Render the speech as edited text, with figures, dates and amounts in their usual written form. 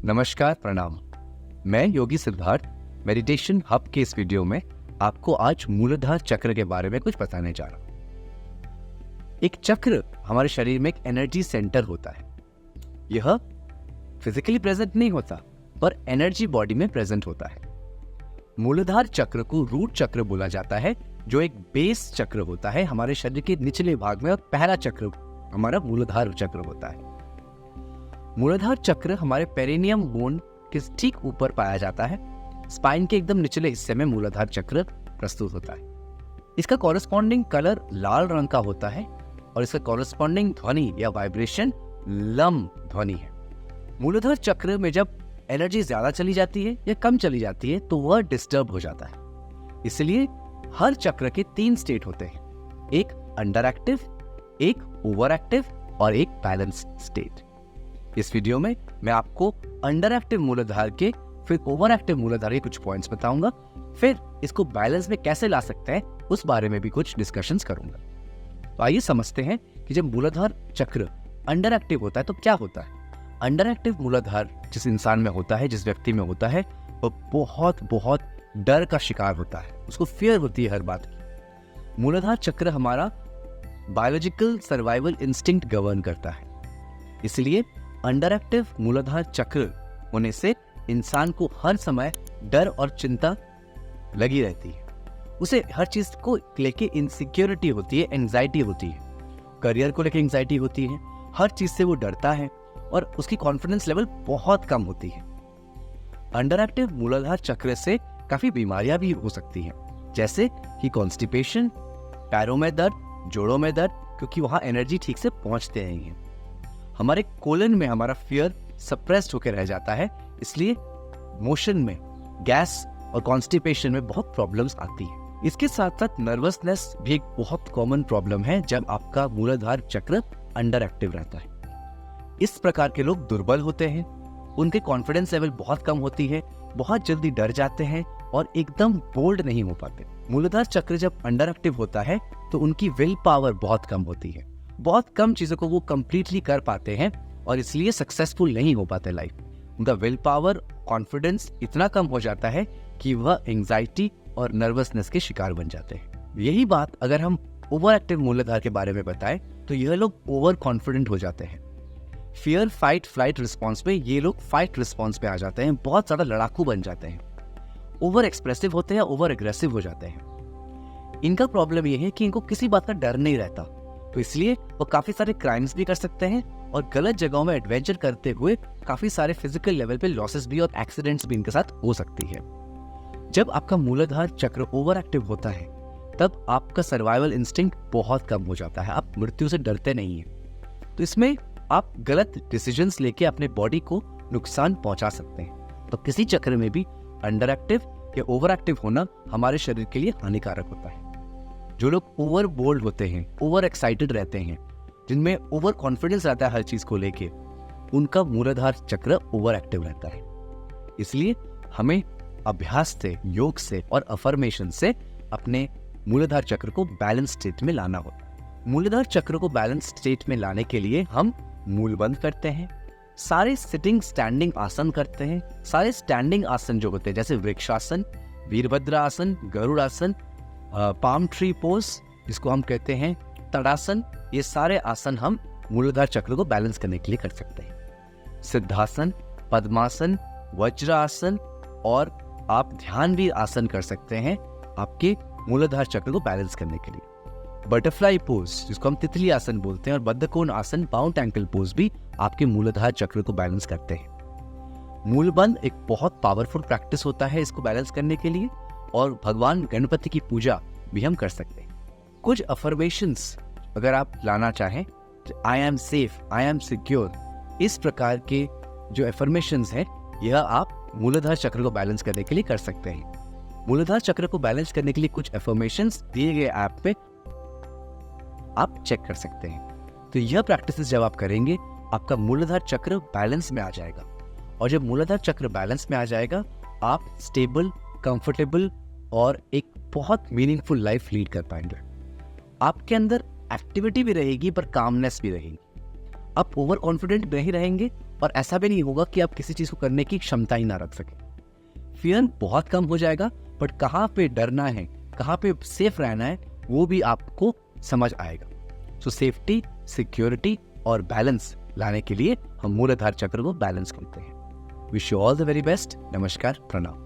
नमस्कार, प्रणाम। मैं योगी सिद्धार्थ मेडिटेशन हब के इस वीडियो में आपको आज मूलाधार चक्र के बारे में कुछ बताने जा रहा हूं। एक चक्र हमारे शरीर में एक एनर्जी सेंटर होता है। यह फिजिकली प्रेजेंट नहीं होता पर एनर्जी बॉडी में प्रेजेंट होता है। मूलाधार चक्र को रूट चक्र बोला जाता है, जो एक बेस चक्र होता है हमारे शरीर के निचले भाग में, और पहला चक्र हमारा मूलाधार चक्र होता है। मूलाधार चक्र हमारे पेरिनियम बोन के ठीक ऊपर पाया जाता है। स्पाइन के एकदम निचले हिस्से में मूलाधार चक्र प्रस्तुत होता है। इसका कॉरेस्पॉन्डिंग कलर लाल रंग का होता है और इसका कॉरेस्पॉन्डिंग ध्वनि या वाइब्रेशन लम ध्वनि है। मूलाधार चक्र में जब एनर्जी ज्यादा चली जाती है या कम चली जाती है तो वह डिस्टर्ब हो जाता है। इसलिए हर चक्र के 3 स्टेट होते हैं, एक अंडर एक्टिव, एक ओवर एक्टिव और एक बैलेंस स्टेट। इस वीडियो में मैं आपको अंडर एक्टिव मूलाधार के, फिर ओवर एक्टिव मूलाधार के कुछ पॉइंट्स बताऊंगा, फिर इसको बैलेंस में कैसे ला सकते हैं उस बारे में भी कुछ डिस्कशंस करूंगा। तो आइए समझते हैं कि जब मूलाधार चक्र अंडर एक्टिव होता है तो क्या होता है। अंडर एक्टिव मूलाधार जिस इंसान में होता है, जिस व्यक्ति में होता है, वो बहुत डर का शिकार होता है। उसको फियर होती है हर बात की। मूलाधार चक्र हमारा बायोलॉजिकल सर्वाइवल इंस्टिंक्ट गवर्न करता है। इसलिए अंडर एक्टिव मूलाधार चक्र होने से इंसान को हर समय डर और चिंता लगी रहती है। उसे हर चीज को लेके इनसिक्योरिटी होती है, एंजाइटी होती है। करियर को लेके एंजाइटी होती है, हर चीज से वो डरता है और उसकी कॉन्फिडेंस लेवल बहुत कम होती है। अंडर एक्टिव मूलाधार चक्र से काफी बीमारियां भी हो सकती हैं, जैसे कि कॉन्स्टिपेशन, पैरों में दर्द, जोड़ों में दर्द, क्योंकि वहां एनर्जी ठीक से पहुंचते नहीं है। हमारे कोलन में हमारा फियर सप्रेस्ड होकर रह जाता है, इसलिए मोशन में, गैस और कॉन्स्टिपेशन में बहुत प्रॉब्लम्स आती है। इसके साथ साथ नर्वसनेस भी एक बहुत कॉमन प्रॉब्लम है जब आपका मूलाधार चक्र अंडर एक्टिव रहता है। इस प्रकार के लोग दुर्बल होते हैं, उनके कॉन्फिडेंस लेवल बहुत कम होती है, बहुत जल्दी डर जाते हैं और एकदम बोल्ड नहीं हो पाते। मूलाधार चक्र जब अंडर एक्टिव होता है तो उनकी विल पावर बहुत कम होती है। बहुत कम चीजों को वो कंप्लीटली कर पाते हैं और इसलिए सक्सेसफुल नहीं हो पाते लाइफ। उनका विल पावर, कॉन्फिडेंस इतना कम हो जाता है कि वह एंजाइटी और नर्वसनेस के शिकार बन जाते हैं। यही बात अगर हम ओवर एक्टिव मूलाधार के बारे में बताएं तो यह लोग ओवर कॉन्फिडेंट हो जाते हैं। फियर फाइट फ्लाइट रिस्पॉन्स पे ये लोग फाइट रिस्पॉन्स पे आ जाते हैं, बहुत ज्यादा लड़ाकू बन जाते हैं, ओवर एक्सप्रेसिव होते हैं, ओवर एग्रेसिव हो जाते हैं। इनका प्रॉब्लम यह है कि इनको किसी बात का डर नहीं रहता, तो इसलिए वो काफी सारे क्राइम्स भी कर सकते हैं और गलत जगहों में एडवेंचर करते हुए काफी सारे फिजिकल लेवल पे लॉसेस भी और एक्सीडेंट्स भी इनके साथ हो सकती है। जब आपका मूलाधार चक्र ओवर एक्टिव होता है तब आपका सर्वाइवल इंस्टिंक्ट बहुत कम हो जाता है, आप मृत्यु से डरते नहीं हैं। तो इसमें आप गलत डिसीजंस लेके अपने बॉडी को नुकसान पहुंचा सकते हैं। तो किसी चक्र में भी अंडर एक्टिव या ओवर एक्टिव होना हमारे शरीर के लिए हानिकारक होता है। जो लोग ओवर बोल्ड होते हैं, ओवर एक्साइटेड रहते हैं, जिनमें ओवर कॉन्फिडेंस रहता है हर चीज को लेके, उनका मूलाधार चक्र ओवर एक्टिव रहता है। इसलिए हमें अभ्यास से, योग से और अफर्मेशन से अपने मूलाधार चक्र को बैलेंस स्टेट में लाना होता है। मूलाधार चक्र को बैलेंस स्टेट में लाने के लिए हम मूलबंध करते हैं, सारे सिटिंग स्टैंडिंग आसन करते हैं। सारे स्टैंडिंग आसन जो होते हैं, जैसे वृक्षासन, वीरभद्र आसन, गरुड़ आसन, पाम ट्री पोज जिसको हम कहते हैं तड़ासन, ये सारे आसन हम मूलाधार चक्र को बैलेंस करने के लिए कर सकते हैं। सिद्धासन, पद्मासन, वज्रासन और आप ध्यान भी आसन कर सकते हैं आपके मूलाधार चक्र को बैलेंस करने के लिए। बटरफ्लाई पोज जिसको हम तितली आसन बोलते हैं और बद्धकोण आसन, बाउंड एंकल पोज भी आपके मूलाधार चक्र को बैलेंस करते हैं। मूलबंध एक बहुत पावरफुल प्रैक्टिस होता है इसको बैलेंस करने के लिए, और भगवान गणपति की पूजा भी हम कर सकते हैं। कुछ अफर्मेशंस अगर आप लाना चाहें, I am safe, I am secure, इस प्रकार के जो अफर्मेशंस हैं यह आप मूलाधार चक्र को बैलेंस करने के लिए कर सकते हैं। मूलाधार चक्र को बैलेंस करने के लिए कुछ अफर्मेशंस दिए गए ऐप पे आप चेक कर सकते हैं। तो यह प्रैक्टिसेस जब आप करेंगे आपका मूलाधार चक्र बैलेंस में आ जाएगा, और जब मूलाधार चक्र बैलेंस में आ जाएगा आप स्टेबल, कंफर्टेबल और एक बहुत मीनिंगफुल लाइफ लीड कर पाएंगे। आपके अंदर एक्टिविटी भी रहेगी पर कामनेस भी रहेगी। आप ओवर कॉन्फिडेंट नहीं रहेंगे और ऐसा भी नहीं होगा कि आप किसी चीज को करने की क्षमता ही ना रख सके। फियर बहुत कम हो जाएगा, बट कहाँ पे डरना है, कहाँ पे सेफ रहना है, वो भी आपको समझ आएगा। सो सेफ्टी, सिक्योरिटी और बैलेंस लाने के लिए हम मूलाधार चक्र को बैलेंस करते हैं। Wish you all the very best. नमस्कार, प्रणाम।